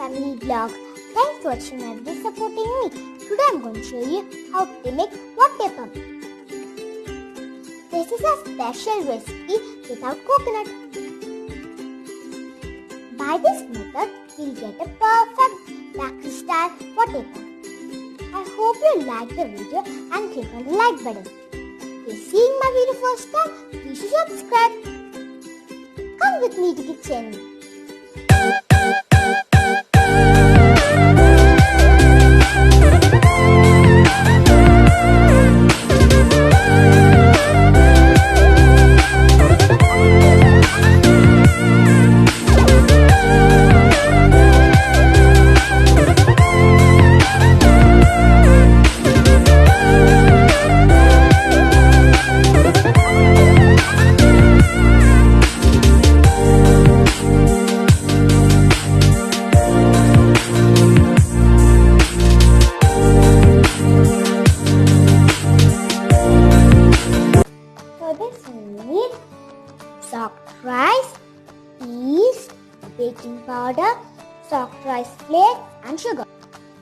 family vlog. Thanks for watching and supporting me. Today I'm going to show you how to make Vattayappam. This is a special recipe without coconut. By this method, we'll get a perfect bakery style Vattayappam. I hope you like the video and click on the like button. If you're seeing my video first time, please subscribe. Come with me to the kitchen. Soft rice, yeast, baking powder, soft rice flakes and sugar.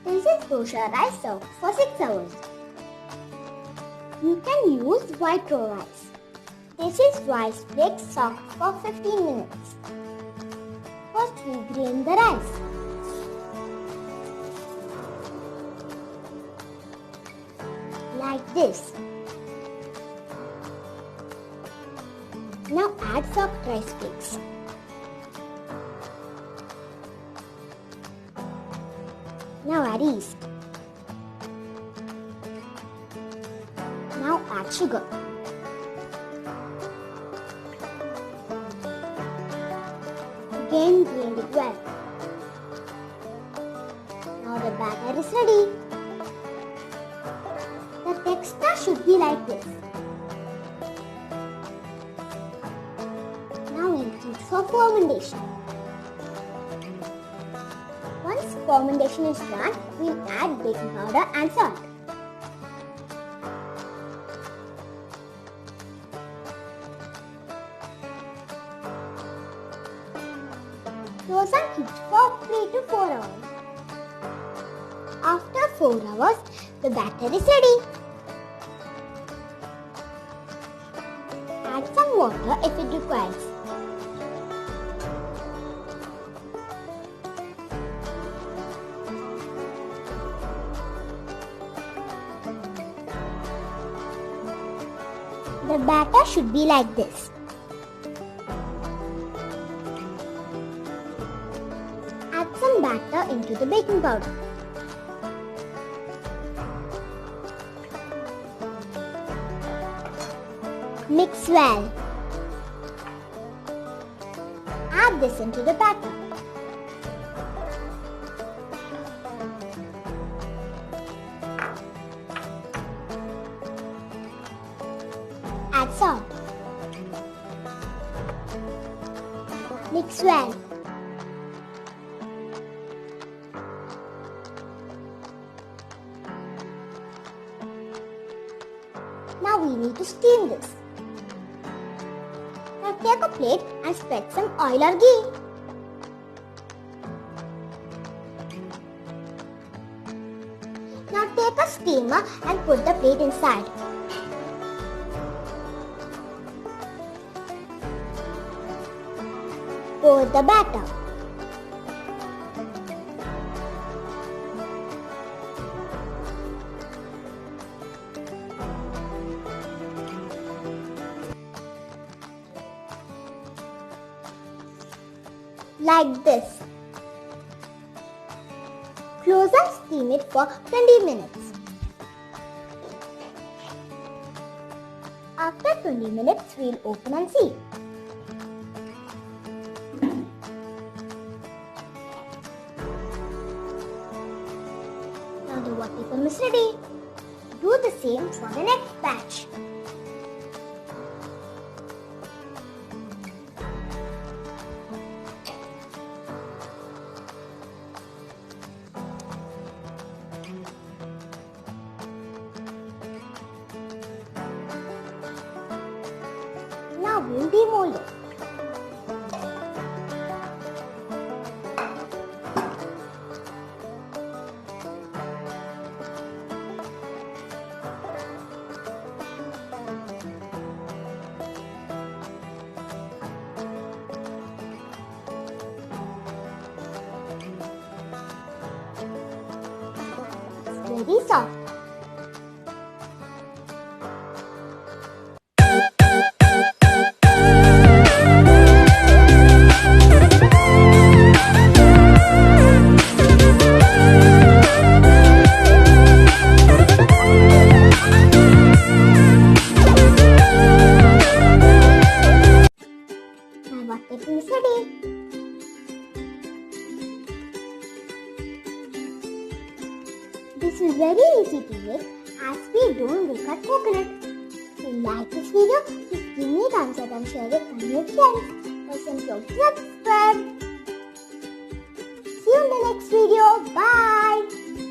This is Dosa Rice soaked for 6 hours. You can use white rice. This is rice flakes soaked for 15 minutes. First we grind the rice. Like this. Now add soft rice flakes. Now add yeast. Now add sugar. Again grind it well. Now the batter is ready. The texture should be like this. For fermentation. Once fermentation is done, we'll add baking powder and salt. Close and keep for 3 to 4 hours. After 4 hours, the batter is ready. Add some water if it requires. The batter should be like this. Add some batter into the baking powder. Mix well. Add this into the batter. Add salt. Mix well. Now we need to steam this. Now take a plate and spread some oil or ghee. Now take a steamer and put the plate inside. Pour the batter. Like this. Close and steam it for 20 minutes. After 20 minutes, we'll open and see. Now the Vattayappam is ready. Do the same for the next batch. Now we'll demold it. very soft. My Vattayappam is ready. This is very easy to make as we don't look at coconut. If you like this video, please give me a thumbs up and share it with your friends. Also, don't subscribe. See you in the next video. Bye.